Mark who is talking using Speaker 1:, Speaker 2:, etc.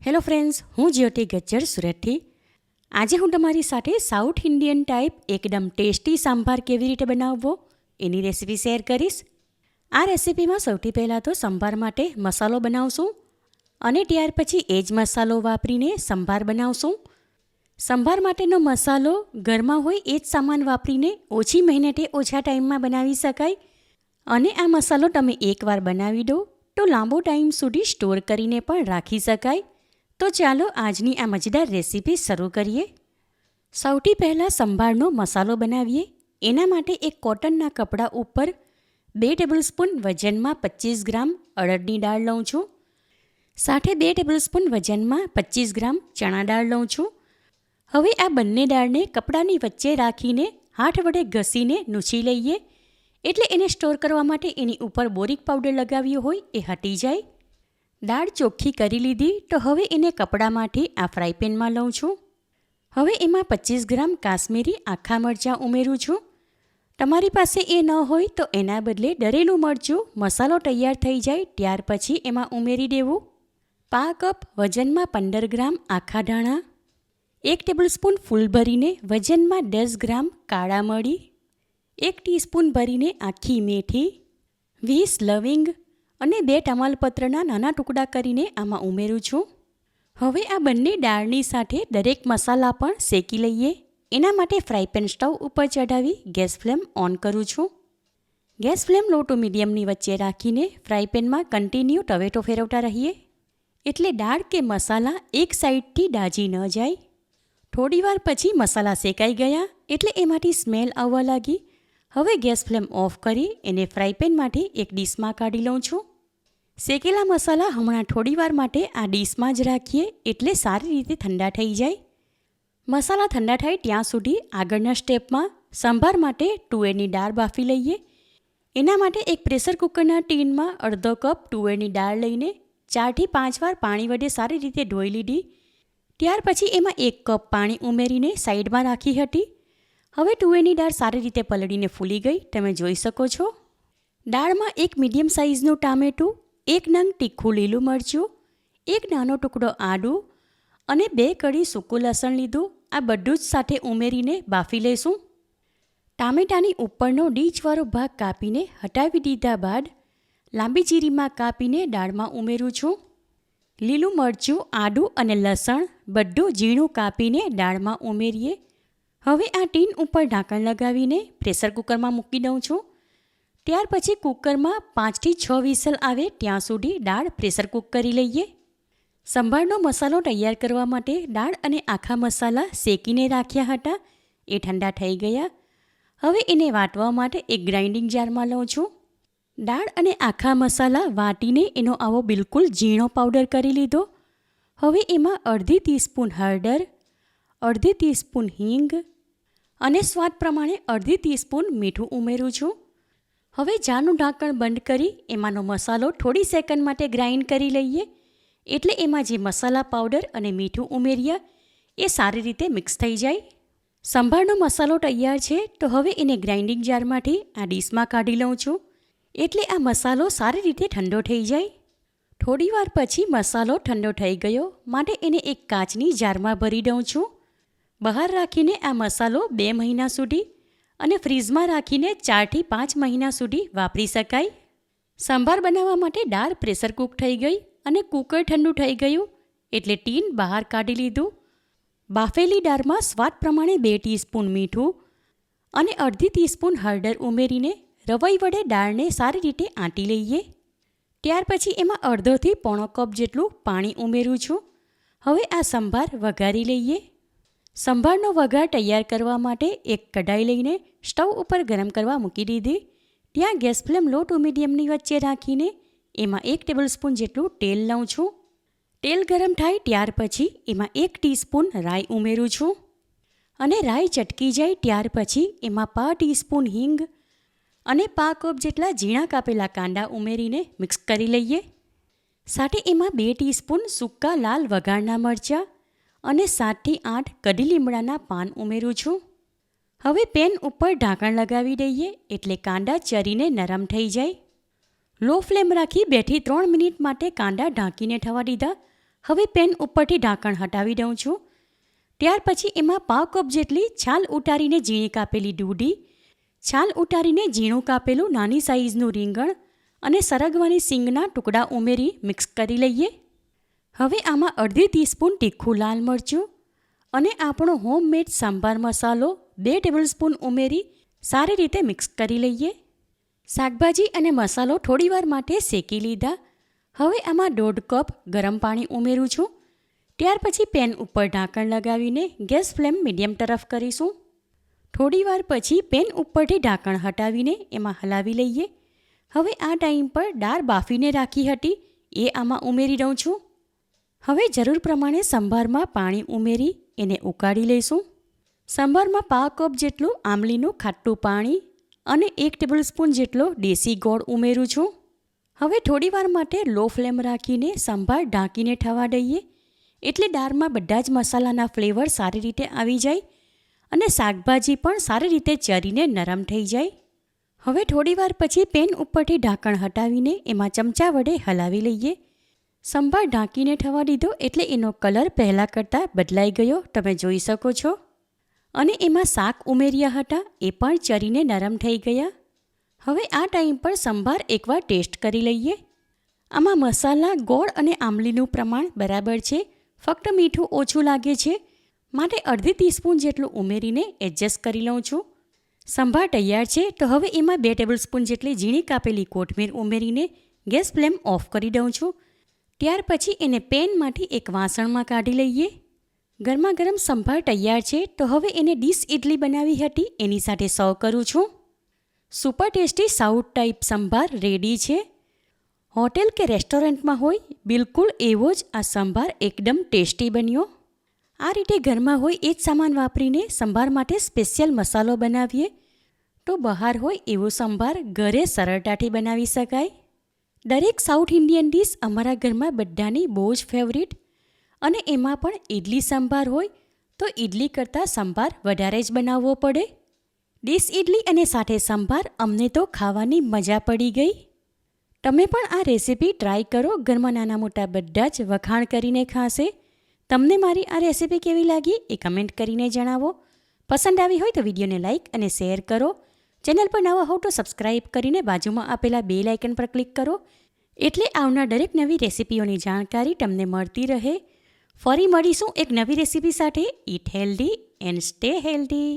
Speaker 1: Hello friends, હું જ્યોતિ ગજ્જર સુરતથી. આજે હું તમારી સાથે સાઉથ ઇન્ડિયન ટાઈપ એકદમ ટેસ્ટી સંભાર કેવી રીતે બનાવવો એની રેસીપી શેર કરીશ. આ રેસીપીમાં સૌથી પહેલાં તો સંભાર માટે મસાલો બનાવશું અને ત્યાર પછી એ જ મસાલો વાપરીને સંભાર બનાવશું. સંભાર માટેનો મસાલો ઘરમાં હોય એ જ સામાન વાપરીને ઓછી મહેનતે ઓછા ટાઈમમાં બનાવી શકાય અને આ મસાલો તમે એકવાર બનાવી દો તો લાંબો ટાઈમ સુધી સ્ટોર કરીને પણ રાખી શકાય. તો ચાલો આજની આ મજેદાર રેસીપી શરૂ કરીએ. સૌથી પહેલાં સંભારનો મસાલો બનાવીએ. એના માટે એક કોટનના કપડા ઉપર 2 ટેબલસ્પૂન વજનમાં 25 ગ્રામ અડદની દાળ લઉં છું. સાથે 2 ટેબલસ્પૂન વજનમાં 25 ગ્રામ ચણા દાળ લઉં છું. હવે આ બંને દાળને કપડાની વચ્ચે રાખીને હાથ વડે ઘસીને નૂછી લઈએ, એટલે એને સ્ટોર કરવા માટે એની ઉપર બોરિક પાવડર લગાવ્યો હોય એ હટી જાય. દાળ ચોખ્ખી કરી લીધી તો હવે એને કપડામાંથી આ ફ્રાય પેનમાં લઉં છું. હવે એમાં 25 ગ્રામ કાશ્મીરી આખા મરચાં ઉમેરું છું. તમારી પાસે એ ન હોય તો એના બદલે દરેલું મરચું મસાલો તૈયાર થઈ જાય ત્યાર પછી એમાં ઉમેરી દેવું. 1/2 કપ વજનમાં 15 ગ્રામ આખા ધાણા, 1 ટેબલસ્પૂન ફૂલ ભરીને વજનમાં 10 ગ્રામ કાળા મરી, 1 ટીસ્પૂન ભરીને આખી મેથી, 20 લવિંગ અને 2 તમાલપત્રના નાના ટુકડા કરીને આમાં ઉમેરું છું. હવે આ બંને દાળની સાથે દરેક મસાલા પણ શેકી લઈએ. એના માટે ફ્રાય પેન સ્ટવ ઉપર ચઢાવી ગેસ ફ્લેમ ઓન કરું છું. ગેસ ફ્લેમ લો ટુ મીડિયમની વચ્ચે રાખીને ફ્રાય પેનમાં કન્ટિન્યુ ટવેટો ફેરવતા રહીએ, એટલે દાળ કે મસાલા એક સાઈડથી દાજી ન જાય. થોડીવાર પછી મસાલા શેકાઈ ગયા એટલે એમાંથી સ્મેલ આવવા લાગી. હવે ગેસ ફ્લેમ ઓફ કરી એને ફ્રાય પેનમાંથી એક ડીશમાં કાઢી લઉં છું. શેકેલા મસાલા હમણાં થોડીવાર માટે આ ડીશમાં જ રાખીએ એટલે સારી રીતે ઠંડા થઈ જાય. મસાલા ઠંડા થાય ત્યાં સુધી આગળના સ્ટેપમાં સંભાર માટે તુવેરની દાળ બાફી લઈએ. એના માટે એક પ્રેશર કુકરના ટીનમાં અડધો કપ તુવેરની દાળ લઈને 4 થી 5 વાર પાણી વડે સારી રીતે ધોઈ લીધી. ત્યાર પછી એમાં 1 કપ પાણી ઉમેરીને સાઈડમાં રાખી હતી. હવે તુવેરની દાળ સારી રીતે પલળીને ફૂલી ગઈ, તમે જોઈ શકો છો. દાળમાં એક મીડિયમ સાઇઝનું ટામેટું, 1 નંગ તીખું લીલું મરચું, 1 નાનો ટુકડો આદું અને 2 કળી સૂકું લસણ લીધું. આ બધું જ સાથે ઉમેરીને બાફી લઈશું. ટામેટાની ઉપરનો ડીચવાળો ભાગ કાપીને હટાવી દીધા બાદ લાંબી ચીરીમાં કાપીને દાળમાં ઉમેરું છું. લીલું મરચું, આદું અને લસણ બધું ઝીણું કાપીને દાળમાં ઉમેરીએ. હવે આ ટીન ઉપર ઢાંકણ લગાવીને પ્રેશર કુકરમાં મૂકી દઉં છું. ત્યાર પછી કુકરમાં 5 થી 6 વિસલ આવે ત્યાં સુધી દાળ પ્રેશર કુક કરી લઈએ. સંભારનો મસાલો તૈયાર કરવા માટે દાળ અને આખા મસાલા શેકીને રાખ્યા હતા એ ઠંડા થઈ ગયા. હવે એને વાટવા માટે એક ગ્રાઇન્ડિંગ જારમાં લઉં છું. દાળ અને આખા મસાલા વાટીને એનો આવો બિલકુલ ઝીણો પાવડર કરી લીધો. હવે એમાં અડધી ટીસ્પૂન હળદર, અડધી ટીસ્પૂન હિંગ અને સ્વાદ પ્રમાણે અડધી ટીસ્પૂન મીઠું ઉમેરું છું. હવે જારનું ઢાંકણ બંધ કરી એમાંનો મસાલો થોડી સેકન્ડ માટે ગ્રાઇન્ડ કરી લઈએ, એટલે એમાં જે મસાલા પાવડર અને મીઠું ઉમેર્યા એ સારી રીતે મિક્સ થઈ જાય. સંભારનો મસાલો તૈયાર છે તો હવે એને ગ્રાઇન્ડિંગ જારમાંથી આ ડીશમાં કાઢી લઉં છું, એટલે આ મસાલો સારી રીતે ઠંડો થઈ જાય. થોડીવાર પછી મસાલો ઠંડો થઈ ગયો માટે એને એક કાચની જારમાં ભરી દઉં છું. બહાર રાખીને આ મસાલો 2 મહિના સુધી અને ફ્રીઝમાં રાખીને 4 થી 5 મહિના સુધી વાપરી શકાય. સંભાર બનાવવા માટે દાળ પ્રેશર કુક થઈ ગઈ અને કુકર ઠંડુ થઈ ગયું એટલે ટીન બહાર કાઢી લીધું. બાફેલી દાળમાં સ્વાદ પ્રમાણે 2 ટીસ્પૂન મીઠું અને અડધી ટીસ્પૂન હળદર ઉમેરીને રવાઈ વડે દાળને સારી રીતે આંટી લઈએ. ત્યાર પછી એમાં અડધોથી પોણો કપ જેટલું પાણી ઉમેરું છું. હવે આ સંભાર વઘારી લઈએ. સંભારનો વઘાર તૈયાર કરવા માટે એક કઢાઈ લઈને સ્ટવ ઉપર ગરમ કરવા મૂકી દીધી. ત્યાં ગેસ ફ્લેમ લો ટુ મીડિયમની વચ્ચે રાખીને એમાં 1 ટેબલસ્પૂન જેટલું તેલ લઉં છું. તેલ ગરમ થાય ત્યાર પછી એમાં 1 ટીસ્પૂન રાઈ ઉમેરું છું અને રાઈ ચટકી જાય ત્યાર પછી એમાં 1/2 ટીસ્પૂન હિંગ અને 1/2 કપ જેટલા ઝીણા કાપેલા કાંદા ઉમેરીને મિક્સ કરી લઈએ. સાથે એમાં 2 ટીસ્પૂન સૂકા લાલ વઘારના મરચાં અને 7 થી 8 કઢી લીમડાના પાન ઉમેરું છું. હવે પેન ઉપર ઢાંકણ લગાવી દઈએ એટલે કાંદા ચરીને નરમ થઈ જાય. લો ફ્લેમ રાખી 2 થી 3 મિનિટ માટે કાંદા ઢાંકીને થવા દીધા. હવે પેન ઉપરથી ઢાંકણ હટાવી દઉં છું. ત્યાર પછી એમાં 1/2 કપ જેટલી છાલ ઉતારીને ઝીણી કાપેલી દૂધી, છાલ ઉતારીને ઝીણું કાપેલું નાની સાઈઝનું રીંગણ અને સરગવાની સિંગના ટુકડા ઉમેરી મિક્સ કરી લઈએ. હવે આમાં અડધી ટીસ્પૂન તીખું લાલ મરચું અને આપણો હોમમેડ સાંભાર મસાલો 2 ટેબલસ્પૂન ઉમેરી સારી રીતે મિક્સ કરી લઈએ. શાકભાજી અને મસાલો થોડીવાર માટે શેકી લીધા. હવે આમાં 1/2 કપ ગરમ પાણી ઉમેરું છું. ત્યાર પછી પેન ઉપર ઢાંકણ લગાવીને ગેસ ફ્લેમ મીડિયમ તરફ કરીશું. થોડીવાર પછી પેન ઉપરથી ઢાંકણ હટાવીને એમાં હલાવી લઈએ. હવે આ ટાઈમ પર દાળ બાફીને રાખી હતી એ આમાં ઉમેરી દઉં છું. હવે જરૂર પ્રમાણે સંભારમાં પાણી ઉમેરી એને ઉકાળી લઈશું. સંભારમાં 1/2 કપ જેટલું આમલીનું ખાટું પાણી અને 1 ટેબલસ્પૂન જેટલો દેશી ગોળ ઉમેરું છું. હવે થોડીવાર માટે લો ફ્લેમ રાખીને સંભાર ઢાંકીને થવા દઈએ એટલે દાળમાં બધા જ મસાલાના ફ્લેવર સારી રીતે આવી જાય અને શાકભાજી પણ સારી રીતે ચરીને નરમ થઈ જાય. હવે થોડીવાર પછી પેન ઉપરથી ઢાંકણ હટાવીને એમાં ચમચા વડે હલાવી લઈએ. સંભાર ઢાંકીને થવા દીધો એટલે એનો કલર પહેલાં કરતાં બદલાઈ ગયો તમે જોઈ શકો છો. અને એમાં શાક ઉમેર્યા હતા એ પણ ચરીને નરમ થઈ ગયા. હવે આ ટાઈમ પર સંભાર એકવાર ટેસ્ટ કરી લઈએ. આમાં મસાલા, ગોળ અને આમલીનું પ્રમાણ બરાબર છે. ફક્ત મીઠું ઓછું લાગે છે માટે અડધી ટીસ્પૂન જેટલું ઉમેરીને એડજસ્ટ કરી લઉં છું. સંભાર તૈયાર છે તો હવે એમાં 2 ટેબલસ્પૂન જેટલી ઝીણી કાપેલી કોથમીર ઉમેરીને ગેસ ફ્લેમ ઓફ કરી દઉં છું. ત્યાર પછી એને પેનમાંથી એક વાસણમાં કાઢી લઈએ. ગરમા ગરમ સંભાર તૈયાર છે તો હવે એને ડીશ ઇડલી બનાવી હતી એની સાથે સર્વ કરું છું. સુપર ટેસ્ટી સાઉથ ટાઈપ સંભાર રેડી છે. હોટેલ કે રેસ્ટોરન્ટમાં હોય બિલકુલ એવો જ આ સંભાર એકદમ ટેસ્ટી બન્યો. આ રીતે ઘરમાં હોય એ જ સામાન વાપરીને સંભાર માટે સ્પેશિયલ મસાલો બનાવીએ તો બહાર હોય એવો સંભાર ઘરે સરળતાથી બનાવી શકાય. દરેક સાઉથ ઇન્ડિયન ડીશ અમારા ઘરમાં બધાની બહુ જ ફેવરિટ અને એમાં પણ ઇડલી સંભાર હોય તો ઇડલી કરતાં સંભાર વધારે જ બનાવવો પડે. ડીશ ઇડલી અને સાથે સંભાર અમને તો ખાવાની મજા પડી ગઈ. તમે પણ આ રેસીપી ટ્રાય કરો. ઘરમાં નાના મોટા બધા જ વખાણ કરીને ખાશે. તમને મારી આ રેસીપી કેવી લાગી એ કમેન્ટ કરીને જણાવો. પસંદ આવી હોય તો વિડીયોને લાઇક અને શેર કરો. ચેનલ પર નવા હો તો સબસ્ક્રાઇબ કરીને બાજુમાં આપેલા બેલ આઇકન પર ક્લિક કરો એટલે આવનાર દરેક નવી રેસીપીઓની જાણકારી તમને મળતી રહે. ફરી મળીશું એક નવી રેસીપી સાથે. Eat healthy and stay healthy.